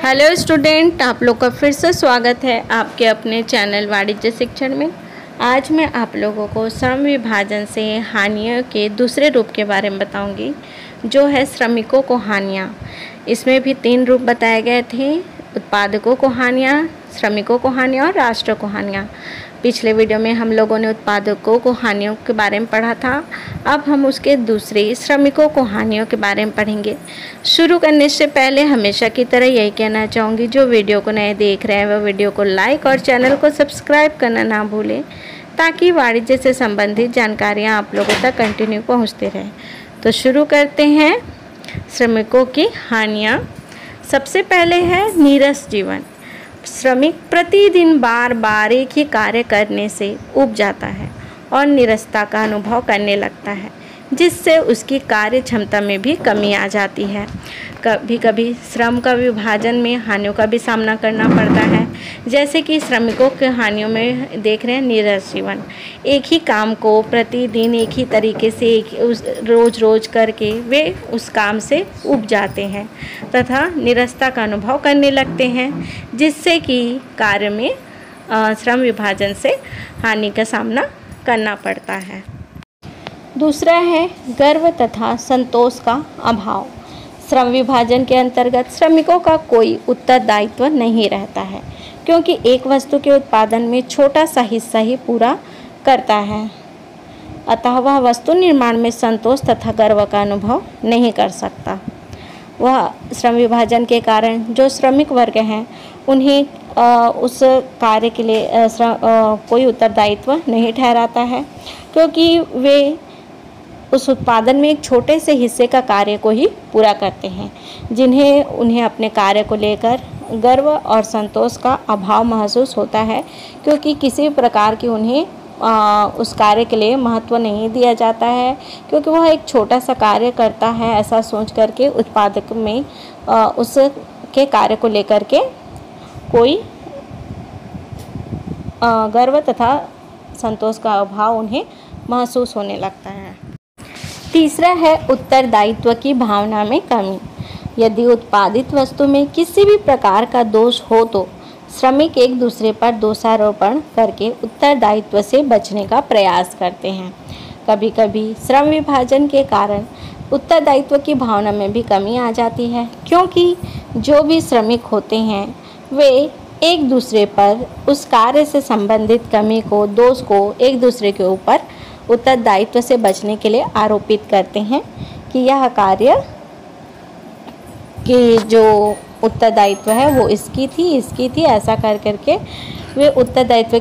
Hello student, आप लोग का फिर से स्वागत है आपके अपने चैनल वाणिज्य शिक्षण में। आज मैं आप लोगों को श्रम विभाजन से हानियों के दूसरे रूप के बारे में बताऊंगी, जो है श्रमिकों को हानियाँ। इसमें भी 3 रूप बताए गए थे: उत्पादकों को हानियाँ, श्रमिकों को हानियाँ और राष्ट्र को हानियाँ। पिछले वीडियो में हम लोगों ने उत्पादकों को हानियों के बारे में पढ़ा था। अब हम उसके दूसरे श्रमिकों को हानियों के बारे में पढ़ेंगे। शुरू करने से पहले हमेशा की तरह यही कहना चाहूँगी, जो वीडियो को नए देख रहे हैं वह वीडियो को लाइक और चैनल को सब्सक्राइब करना ना भूलें, ताकि वाणिज्य से संबंधित जानकारियाँ आप लोगों तक कंटिन्यू पहुँचती रहें। तो शुरू करते हैं श्रमिकों की हानियाँ। सबसे पहले है नीरस जीवन। श्रमिक प्रतिदिन बार बार एक ही कार्य करने से ऊब जाता है और नीरसता का अनुभव करने लगता है, जिससे उसकी कार्य क्षमता में भी कमी आ जाती है। कभी कभी श्रम का विभाजन में हानियों का भी सामना करना पड़ता है, जैसे कि श्रमिकों के हानियों में देख रहे हैं नीरस जीवन। एक ही काम को प्रतिदिन एक ही तरीके से रोज रोज करके वे उस काम से ऊब जाते हैं तथा नीरसता का अनुभव करने लगते हैं, जिससे कि कार्य में श्रम विभाजन से हानि का सामना करना पड़ता है। दूसरा है गर्व तथा संतोष का अभाव। श्रम विभाजन के अंतर्गत श्रमिकों का कोई उत्तरदायित्व नहीं रहता है, क्योंकि एक वस्तु के उत्पादन में छोटा सा हिस्सा ही पूरा करता है। अतः वह वस्तु निर्माण में संतोष तथा गर्व का अनुभव नहीं कर सकता। वह श्रम विभाजन के कारण जो श्रमिक वर्ग हैं उन्हें उस कार्य के लिए कोई उत्तरदायित्व नहीं ठहराता है, क्योंकि वे उस उत्पादन में एक छोटे से हिस्से का कार्य को ही पूरा करते हैं, उन्हें अपने कार्य को लेकर गर्व और संतोष का अभाव महसूस होता है, क्योंकि किसी प्रकार की उन्हें उस कार्य के लिए महत्व नहीं दिया जाता है, क्योंकि वह एक छोटा सा कार्य करता है, ऐसा सोच करके उत्पादक में उसके कार्य को लेकर के कोई गर्व तथा संतोष का अभाव उन्हें महसूस होने लगता है। तीसरा है उत्तरदायित्व की भावना में कमी। यदि उत्पादित वस्तु में किसी भी प्रकार का दोष हो तो श्रमिक एक दूसरे पर दोषारोपण करके उत्तरदायित्व से बचने का प्रयास करते हैं। कभी कभी श्रम विभाजन के कारण उत्तरदायित्व की भावना में भी कमी आ जाती है, क्योंकि जो भी श्रमिक होते हैं वे एक दूसरे पर उस कार्य से संबंधित कमी को, दोष को एक दूसरे के ऊपर उत्तरदायित्व से बचने के लिए आरोपित करते हैं कि यह कार्य की जो उत्तरदायित्व है वो इसकी थी, ऐसा कर करके वे उत्तरदायित्व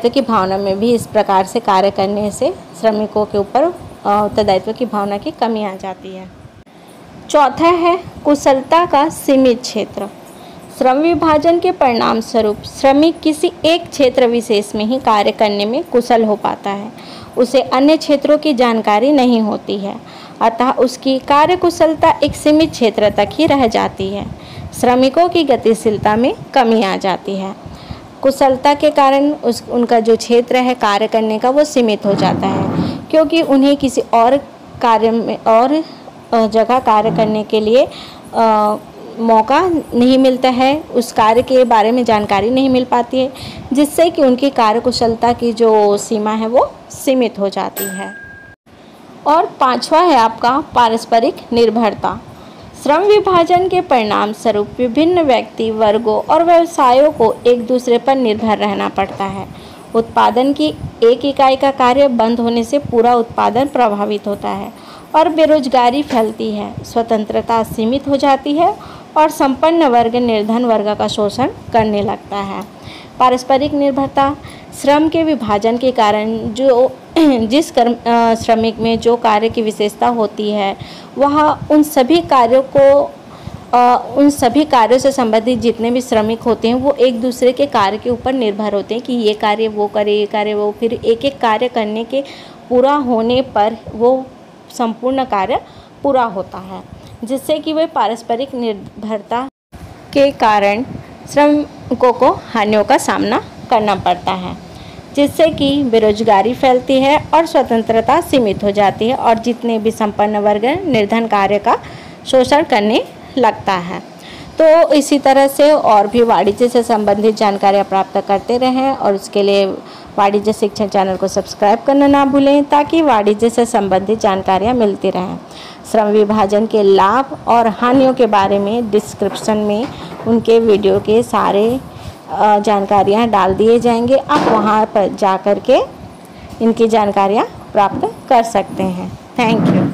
की भावना में भी इस प्रकार से कार्य करने से श्रमिकों के ऊपर उत्तरदायित्व की भावना की कमी आ जाती है। चौथा है कुशलता का सीमित क्षेत्र। श्रम विभाजन के परिणाम स्वरूप श्रमिक किसी एक क्षेत्र विशेष में ही कार्य करने में कुशल हो पाता है, उसे अन्य क्षेत्रों की जानकारी नहीं होती है, अतः उसकी कार्य कुशलता एक सीमित क्षेत्र तक ही रह जाती है। श्रमिकों की गतिशीलता में कमी आ जाती है। कुशलता के कारण उनका जो क्षेत्र है कार्य करने का वो सीमित हो जाता है, क्योंकि उन्हें किसी और कार्य में और जगह कार्य करने के लिए मौका नहीं मिलता है, उस कार्य के बारे में जानकारी नहीं मिल पाती है, जिससे कि उनकी कार्यकुशलता की जो सीमा है वो सीमित हो जाती है। और पांचवा है आपका पारस्परिक निर्भरता। श्रम विभाजन के परिणाम स्वरूप विभिन्न व्यक्ति वर्गों और व्यवसायों को एक दूसरे पर निर्भर रहना पड़ता है। उत्पादन की एक इकाई का कार्य बंद होने से पूरा उत्पादन प्रभावित होता है और बेरोजगारी फैलती है, स्वतंत्रता सीमित हो जाती है और संपन्न वर्ग निर्धन वर्ग का शोषण करने लगता है। पारस्परिक निर्भरता श्रम के विभाजन के कारण जिस श्रमिक में जो कार्य की विशेषता होती है वह उन सभी कार्यों से संबंधित जितने भी श्रमिक होते हैं वो एक दूसरे के कार्य के ऊपर निर्भर होते हैं कि ये कार्य वो करे, ये कार्य वो, फिर एक एक कार्य करने के पूरा होने पर वो संपूर्ण कार्य पूरा होता है, जिससे कि वे पारस्परिक निर्भरता के कारण श्रमिकों को हानियों का सामना करना पड़ता है, जिससे कि बेरोजगारी फैलती है और स्वतंत्रता सीमित हो जाती है और जितने भी संपन्न वर्ग निर्धन कार्य का शोषण करने लगता है। तो इसी तरह से और भी वाणिज्य से संबंधित जानकारियाँ प्राप्त करते रहें और उसके लिए वाणिज्य शिक्षण चैनल को सब्सक्राइब करना ना भूलें, ताकि वाणिज्य से संबंधित जानकारियाँ मिलती रहें। श्रम विभाजन के लाभ और हानियों के बारे में डिस्क्रिप्शन में उनके वीडियो के सारे जानकारियाँ डाल दिए जाएंगे। आप वहाँ पर जा कर के इनकी जानकारियाँ प्राप्त कर सकते हैं। Thank you.